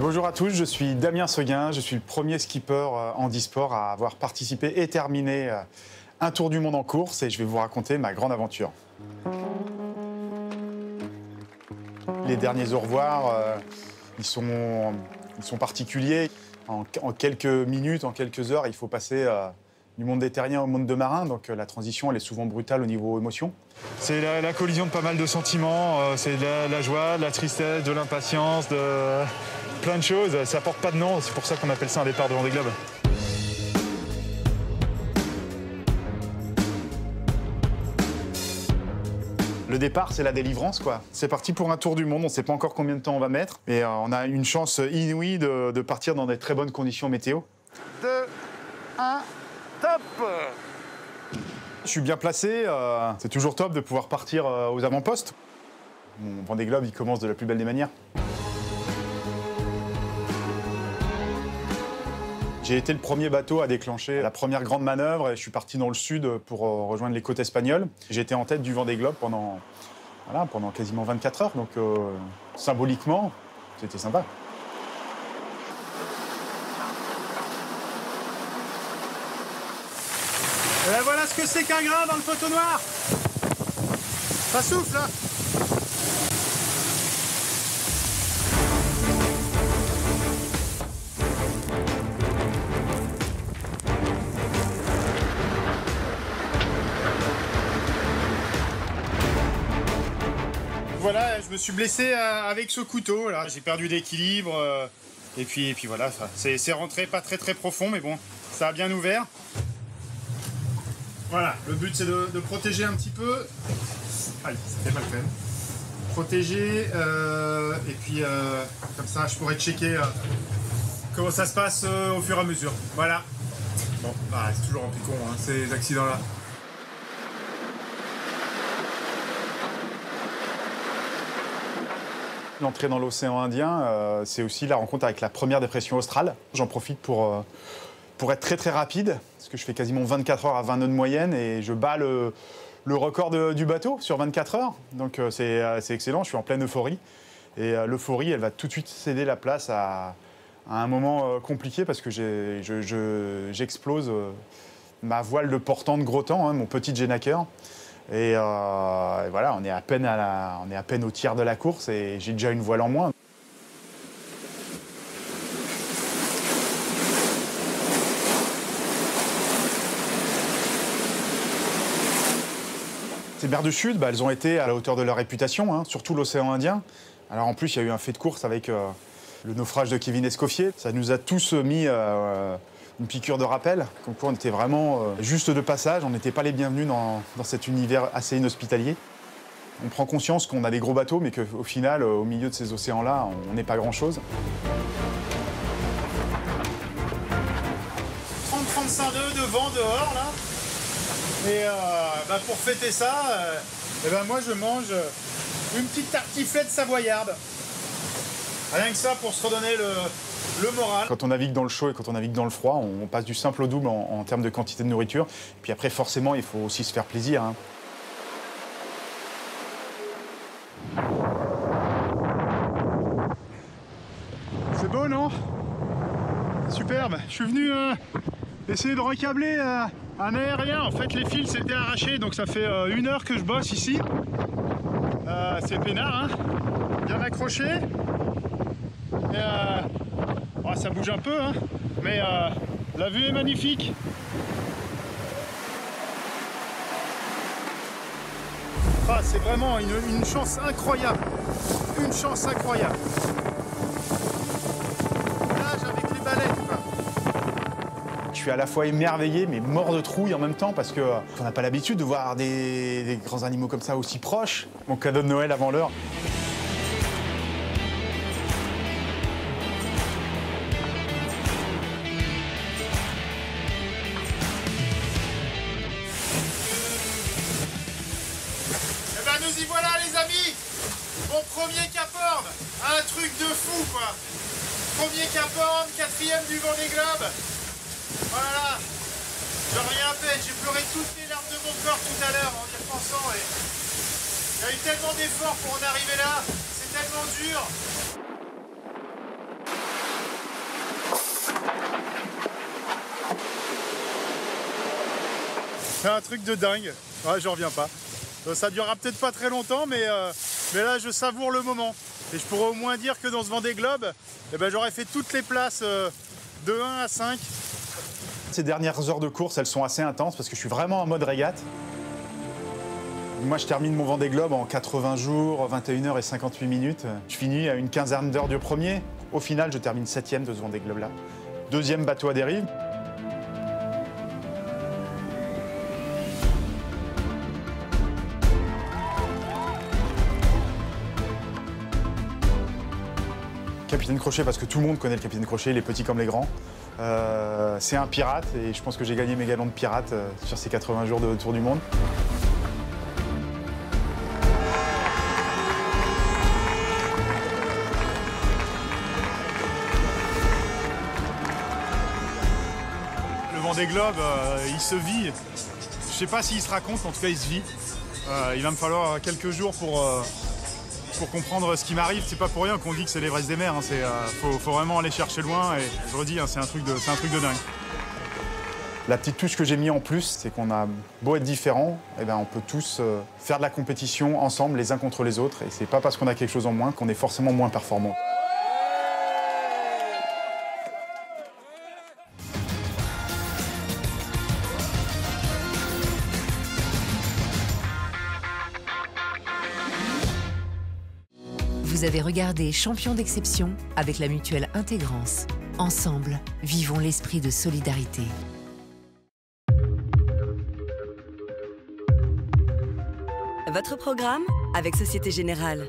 Bonjour à tous, je suis Damien Seguin, je suis le premier skipper handisport à avoir participé et terminé un tour du monde en course et je vais vous raconter ma grande aventure. Les derniers au revoir, ils sont particuliers. En quelques minutes, en quelques heures, il faut passer du monde des terriens au monde de marin, donc la transition elle est souvent brutale au niveau émotion. C'est la collision de pas mal de sentiments, c'est de la joie, de la tristesse, de l'impatience, de plein de choses. Ça porte pas de nom, c'est pour ça qu'on appelle ça un départ de Vendée Globe. Le départ, c'est la délivrance, quoi. C'est parti pour un tour du monde, on ne sait pas encore combien de temps on va mettre, mais on a une chance inouïe de partir dans des très bonnes conditions météo. 2, 1, top! Je suis bien placé, c'est toujours top de pouvoir partir aux avant-postes. Mon Vendée Globe, il commence de la plus belle des manières. J'ai été le premier bateau à déclencher la première grande manœuvre et je suis parti dans le sud pour rejoindre les côtes espagnoles. J'étais en tête du Vendée Globe pendant quasiment 24 heures, donc symboliquement, c'était sympa. Et ben voilà ce que c'est qu'un grain dans le poteau noir. Ça souffle là. Voilà, je me suis blessé avec ce couteau là. J'ai perdu d'équilibre et puis voilà, c'est rentré pas très profond, mais bon, ça a bien ouvert. Voilà, le but c'est de protéger un petit peu. Aïe, c'était mal quand même. Protéger, et puis comme ça je pourrais checker comment ça se passe au fur et à mesure. Voilà. Bon, bah, c'est toujours un peu con, hein, ces accidents-là. L'entrée dans l'océan Indien, c'est aussi la rencontre avec la première dépression australe. J'en profite pour être très rapide, parce que je fais quasiment 24 heures à 20 nœuds de moyenne et je bats le record du bateau sur 24 heures. Donc c'est excellent, je suis en pleine euphorie. Et l'euphorie, elle va tout de suite céder la place à un moment compliqué parce que j'explose ma voile de portant de gros temps, hein, mon petit Genaker. Et voilà, on est à peine au tiers de la course et j'ai déjà une voile en moins. Ces mers du Sud, elles ont été à la hauteur de leur réputation, hein, surtout l'océan Indien. Alors en plus, il y a eu un fait de course avec le naufrage de Kevin Escoffier. Ça nous a tous mis une piqûre de rappel, comme quoi on était vraiment juste de passage, on n'était pas les bienvenus dans cet univers assez inhospitalier. On prend conscience qu'on a des gros bateaux, mais qu'au final, au milieu de ces océans-là, on n'est pas grand-chose. 30-35 nœuds de vent dehors là. Et bah, pour fêter ça, et ben moi je mange une petite tartiflette savoyarde. Rien que ça pour se redonner le moral. Quand on navigue dans le chaud et quand on navigue dans le froid, on passe du simple au double en termes de quantité de nourriture. Puis après, forcément, il faut aussi se faire plaisir, hein. C'est beau, non? Superbe. Je suis venu essayer de recabler un aérien. En fait, les fils s'étaient arrachés, donc ça fait 1 heure que je bosse ici. C'est peinard, hein, bien accroché. Et, oh, ça bouge un peu, hein, mais la vue est magnifique. Ah, c'est vraiment une chance incroyable. Une chance incroyable. Nage avec les baleines, quoi. Je suis à la fois émerveillé, mais mort de trouille en même temps, parce qu'on n'a pas l'habitude de voir des grands animaux comme ça aussi proches. Mon cadeau de Noël avant l'heure. Eh ben nous y voilà les amis. Mon premier Cap Horn. Un truc de fou quoi. Premier Cap Horn, 4e du Vendée Globe. Voilà. J'en reviens à peine, j'ai pleuré toutes les larmes de mon corps tout à l'heure en y repensant. Et il y a eu tellement d'efforts pour en arriver là, c'est tellement dur. C'est un truc de dingue. Ouais, j'en reviens pas. Ça durera peut-être pas très longtemps, mais là, je savoure le moment. Et je pourrais au moins dire que dans ce Vendée Globe, eh ben, j'aurais fait toutes les places de 1 à 5. Ces dernières heures de course, elles sont assez intenses parce que je suis vraiment en mode régate. Moi, je termine mon Vendée Globe en 80 jours, 21 h et 58 minutes. Je finis à une quinzaine d'heures du premier. Au final, je termine 7e de ce Vendée Globe-là. 2e bateau à dérive. Capitaine Crochet, parce que tout le monde connaît le Capitaine Crochet, les petits comme les grands. C'est un pirate et je pense que j'ai gagné mes galons de pirate sur ces 80 jours de tour du monde. Le Vendée Globe, il se vit. Je sais pas s'il se raconte, en tout cas il se vit. Il va me falloir quelques jours pour comprendre ce qui m'arrive. C'est pas pour rien qu'on dit que c'est l'Everest des mers. Faut vraiment aller chercher loin et je redis, c'est un truc de dingue. La petite touche que j'ai mis en plus, c'est qu'on a beau être différents, eh ben on peut tous faire de la compétition ensemble, les uns contre les autres. Et c'est pas parce qu'on a quelque chose en moins qu'on est forcément moins performant. Vous avez regardé Champion d'exception avec la mutuelle Intégrance. Ensemble, vivons l'esprit de solidarité. Votre programme avec Société Générale.